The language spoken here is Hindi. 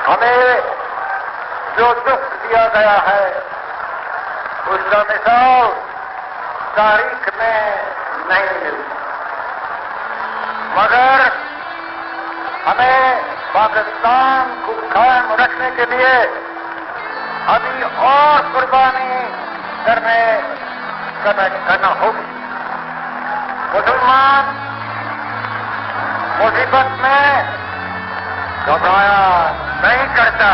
हमें जो दुख दिया गया है उसका मिसाल तारीख में नहीं मिलता, मगर हमें पाकिस्तान को कायम रखने के लिए अभी और कुर्बानी करना होगी। मुसलमान मुसीबत में घबराया नहीं करता।